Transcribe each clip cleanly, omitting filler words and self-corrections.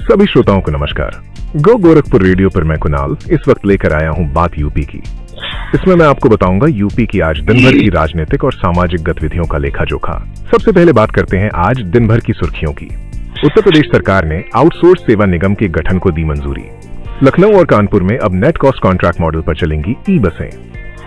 सभी श्रोताओं को नमस्कार। गो गोरखपुर रेडियो पर मैं कुणाल इस वक्त लेकर आया हूं बात यूपी की। इसमें मैं आपको बताऊंगा यूपी की आज दिन भर की राजनीतिक और सामाजिक गतिविधियों का लेखा जोखा। सबसे पहले बात करते हैं आज दिन भर की सुर्खियों की। उत्तर प्रदेश सरकार ने आउटसोर्स सेवा निगम के गठन को दी मंजूरी। लखनऊ और कानपुर में अब नेट कॉस्ट कॉन्ट्रैक्ट मॉडल पर चलेंगी ई बसें।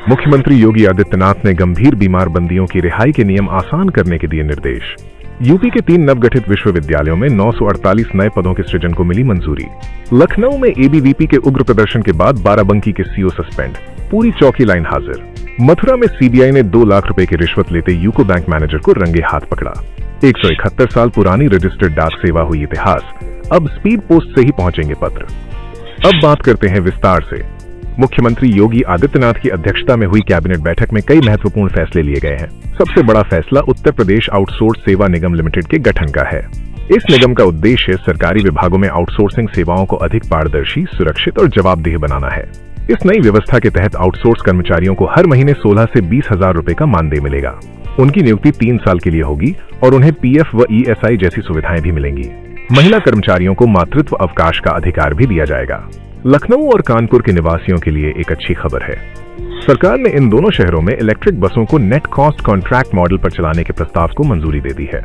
मुख्यमंत्री योगी आदित्यनाथ ने गंभीर बीमार बंदियों की रिहाई के नियम आसान करने के दिए निर्देश। यूपी के 3 नवगठित विश्वविद्यालयों में 948 नए पदों के सृजन को मिली मंजूरी। लखनऊ में एबीवीपी के उग्र प्रदर्शन के बाद बाराबंकी के सीओ सस्पेंड, पूरी चौकी लाइन हाजिर। मथुरा में सीबीआई ने 2 लाख रुपए की रिश्वत लेते यूको बैंक मैनेजर को रंगे हाथ पकड़ा। 171 साल पुरानी रजिस्टर्ड डाक सेवा हुई इतिहास, अब स्पीड पोस्ट से ही पहुंचेंगे पत्र। अब बात करते हैं विस्तार से। मुख्यमंत्री योगी आदित्यनाथ की अध्यक्षता में हुई कैबिनेट बैठक में कई महत्वपूर्ण फैसले लिए गए हैं। सबसे बड़ा फैसला उत्तर प्रदेश आउटसोर्स सेवा निगम लिमिटेड के गठन का है। इस निगम का उद्देश्य सरकारी विभागों में आउटसोर्सिंग सेवाओं को अधिक पारदर्शी, सुरक्षित और जवाबदेह बनाना है। इस नई व्यवस्था के तहत आउटसोर्स कर्मचारियों को हर महीने 16 से 20 हजार रुपए का मानदेय मिलेगा। उनकी नियुक्ति 3 साल के लिए होगी और उन्हें पीएफ व ईएसआई जैसी सुविधाएं भी मिलेंगी। महिला कर्मचारियों को मातृत्व अवकाश का अधिकार भी दिया जाएगा। लखनऊ और कानपुर के निवासियों के लिए एक अच्छी खबर है। सरकार ने इन दोनों शहरों में इलेक्ट्रिक बसों को नेट कॉस्ट कॉन्ट्रैक्ट मॉडल पर चलाने के प्रस्ताव को मंजूरी दे दी है।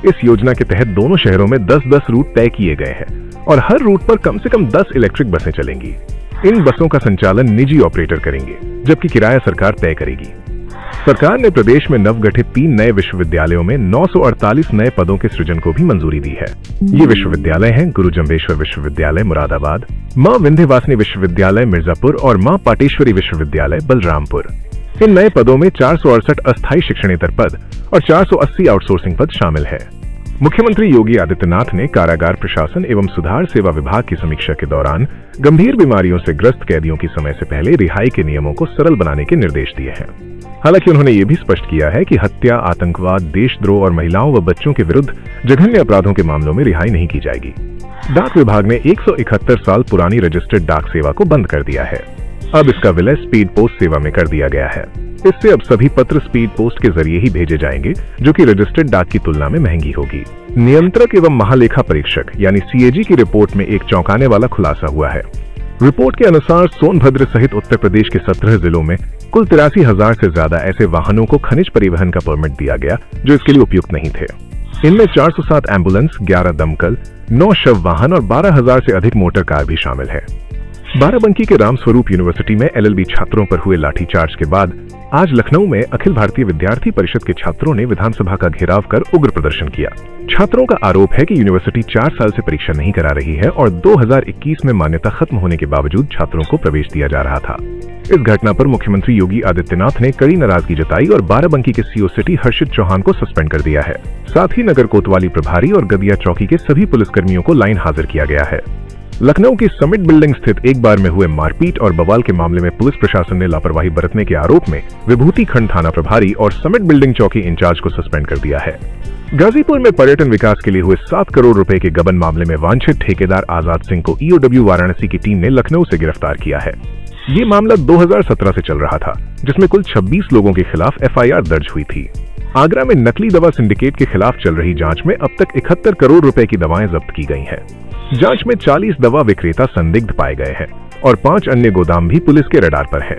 इस योजना के तहत दोनों शहरों में 10-10 रूट तय किए गए हैं और हर रूट पर कम से कम 10 इलेक्ट्रिक बसें चलेंगी। इन बसों का संचालन निजी ऑपरेटर करेंगे, जबकि किराया सरकार तय करेगी। सरकार ने प्रदेश में नवगठित 3 नए विश्वविद्यालयों में 948 नए पदों के सृजन को भी मंजूरी दी है। ये विश्वविद्यालय हैं गुरु जम्बेश्वर विश्वविद्यालय मुरादाबाद, मां विंध्यवासिनी विश्वविद्यालय मिर्जापुर और मां पाटेश्वरी विश्वविद्यालय बलरामपुर। इन नए पदों में 468 अस्थायी शिक्षणेतर पद और 480 आउटसोर्सिंग पद शामिल है। मुख्यमंत्री योगी आदित्यनाथ ने कारागार प्रशासन एवं सुधार सेवा विभाग की समीक्षा के दौरान गंभीर बीमारियों से ग्रस्त कैदियों की समय से पहले रिहाई के नियमों को सरल बनाने के निर्देश दिए हैं। हालांकि उन्होंने ये भी स्पष्ट किया है कि हत्या, आतंकवाद, देशद्रोह और महिलाओं व बच्चों के विरुद्ध जघन्य अपराधों के मामलों में रिहाई नहीं की जाएगी। डाक विभाग ने 171 साल पुरानी रजिस्टर्ड डाक सेवा को बंद कर दिया है। अब इसका विलय स्पीड पोस्ट सेवा में कर दिया गया है। इससे अब सभी पत्र स्पीड पोस्ट के जरिए ही भेजे जाएंगे, जो कि रजिस्टर्ड डाक की तुलना में महंगी होगी। नियंत्रक एवं महालेखा परीक्षक यानी सीएजी की रिपोर्ट में एक चौंकाने वाला खुलासा हुआ है। रिपोर्ट के अनुसार सोनभद्र सहित उत्तर प्रदेश के 17 जिलों में कुल 83,000 से ज्यादा ऐसे वाहनों को खनिज परिवहन का परमिट दिया गया जो इसके लिए उपयुक्त नहीं थे। इनमें 407 एम्बुलेंस, 11 दमकल, 9 शव वाहन और 12,000 से अधिक मोटर कार भी शामिल है। बाराबंकी के रामस्वरूप यूनिवर्सिटी में एलएलबी छात्रों पर हुए लाठीचार्ज के बाद आज लखनऊ में अखिल भारतीय विद्यार्थी परिषद के छात्रों ने विधानसभा का घेराव कर उग्र प्रदर्शन किया। छात्रों का आरोप है कि यूनिवर्सिटी 4 साल से परीक्षा नहीं करा रही है और 2021 में मान्यता खत्म होने के बावजूद छात्रों को प्रवेश दिया जा रहा था। इस घटना पर मुख्यमंत्री योगी आदित्यनाथ ने कड़ी नाराजगी जताई और बाराबंकी के सीओ सिटी हर्षित चौहान को सस्पेंड कर दिया है। साथ ही नगर कोतवाली प्रभारी और गदिया चौकी के सभी पुलिसकर्मियों को लाइन हाजिर किया गया है। लखनऊ की समिट बिल्डिंग स्थित एक बार में हुए मारपीट और बवाल के मामले में पुलिस प्रशासन ने लापरवाही बरतने के आरोप में विभूति खंड थाना प्रभारी और समिट बिल्डिंग चौकी इंचार्ज को सस्पेंड कर दिया है। गाजीपुर में पर्यटन विकास के लिए हुए 7 करोड़ रुपए के गबन मामले में वांछित ठेकेदार आजाद सिंह को ईओडब्ल्यू वाराणसी की टीम ने लखनऊ से गिरफ्तार किया है। ये मामला 2017 से चल रहा था, जिसमें कुल 26 लोगों के खिलाफ एफआईआर दर्ज हुई थी। आगरा में नकली दवा सिंडिकेट के खिलाफ चल रही जांच में अब तक 71 करोड़ रुपए की दवाएं जब्त की गई हैं। जांच में 40 दवा विक्रेता संदिग्ध पाए गए हैं और 5 अन्य गोदाम भी पुलिस के रडार पर हैं।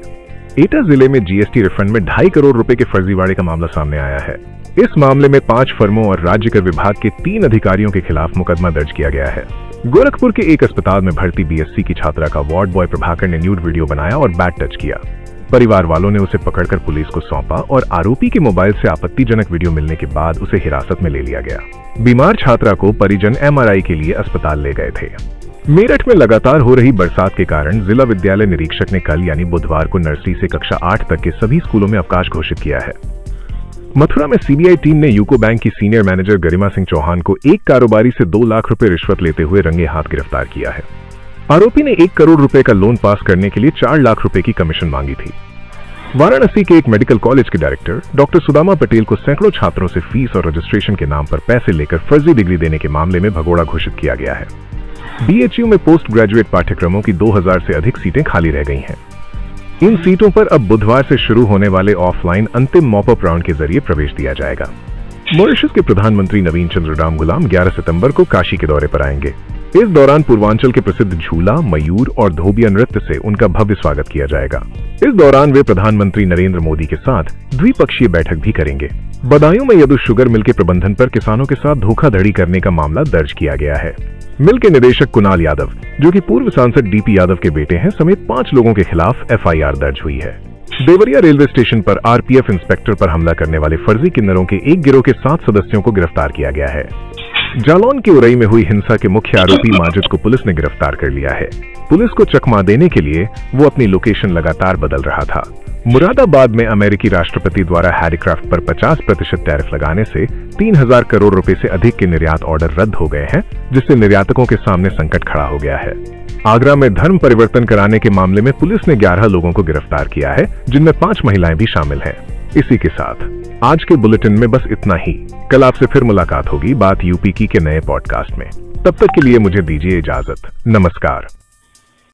एटा जिले में जीएसटी रिफंड में 2.5 करोड़ रुपए के फर्जीवाड़े का मामला सामने आया है। इस मामले में 5 फर्मों और राज्य कर विभाग के 3 अधिकारियों के खिलाफ मुकदमा दर्ज किया गया है। गोरखपुर के एक अस्पताल में भर्ती बीएससी की छात्रा का वार्ड बॉय प्रभाकर ने न्यूड वीडियो बनाया और बैड टच किया। परिवार वालों ने उसे पकड़कर पुलिस को सौंपा और आरोपी के मोबाइल से आपत्तिजनक वीडियो मिलने के बाद उसे हिरासत में ले लिया गया। बीमार छात्रा को परिजन एमआरआई के लिए अस्पताल ले गए थे। मेरठ में लगातार हो रही बरसात के कारण जिला विद्यालय निरीक्षक ने कल यानी बुधवार को नर्सरी से कक्षा 8 तक के सभी स्कूलों में अवकाश घोषित किया है। मथुरा में सीबीआई टीम ने यूको बैंक की सीनियर मैनेजर गरिमा सिंह चौहान को एक कारोबारी से 2 लाख रुपए रिश्वत लेते हुए रंगे हाथ गिरफ्तार किया है। आरोपी ने 1 करोड़ रुपए का लोन पास करने के लिए 4 लाख रुपए की कमीशन मांगी थी। वाराणसी के एक मेडिकल कॉलेज के डायरेक्टर डॉक्टर सुदामा पटेल को सैकड़ों छात्रों से फीस और रजिस्ट्रेशन के नाम पर पैसे लेकर फर्जी डिग्री देने के मामले में भगोड़ा घोषित किया गया है। बीएचयू में पोस्ट ग्रेजुएट पाठ्यक्रमों की 2000 से अधिक सीटें खाली रह गई हैं। इन सीटों पर अब बुधवार से शुरू होने वाले ऑफलाइन अंतिम मॉपअप राउंड के जरिए प्रवेश दिया जाएगा। मॉरिशस के प्रधानमंत्री नवीन चंद्र राम गुलाम 11 सितंबर को काशी के दौरे पर आएंगे। इस दौरान पूर्वांचल के प्रसिद्ध झूला, मयूर और धोबिया नृत्य से उनका भव्य स्वागत किया जाएगा। इस दौरान वे प्रधानमंत्री नरेंद्र मोदी के साथ द्विपक्षीय बैठक भी करेंगे। बदायूं में यदु शुगर मिल के प्रबंधन पर किसानों के साथ धोखाधड़ी करने का मामला दर्ज किया गया है। मिल के निदेशक कुणाल यादव, जो कि पूर्व सांसद डीपी यादव के बेटे हैं, समेत 5 लोगों के खिलाफ एफआईआर दर्ज हुई है। देवरिया रेलवे स्टेशन पर आरपीएफ इंस्पेक्टर पर हमला करने वाले फर्जी किन्नरों के एक गिरोह के 7 सदस्यों को गिरफ्तार किया गया है। जालौन के उरई में हुई हिंसा के मुख्य आरोपी माजिद को पुलिस ने गिरफ्तार कर लिया है। पुलिस को चकमा देने के लिए वो अपनी लोकेशन लगातार बदल रहा था। मुरादाबाद में अमेरिकी राष्ट्रपति द्वारा हैंडीक्राफ्ट पर 50% टैरिफ लगाने से 3000 करोड़ रुपए से अधिक के निर्यात ऑर्डर रद्द हो गए हैं, जिससे निर्यातकों के सामने संकट खड़ा हो गया है। आगरा में धर्म परिवर्तन कराने के मामले में पुलिस ने 11 लोगों को गिरफ्तार किया है, जिनमें 5 महिलाएं भी शामिल हैं। इसी के साथ आज के बुलेटिन में बस इतना ही। कल आपसे फिर मुलाकात होगी बात यूपी की के नए पॉडकास्ट में। तब तक के लिए मुझे दीजिए इजाजत। नमस्कार।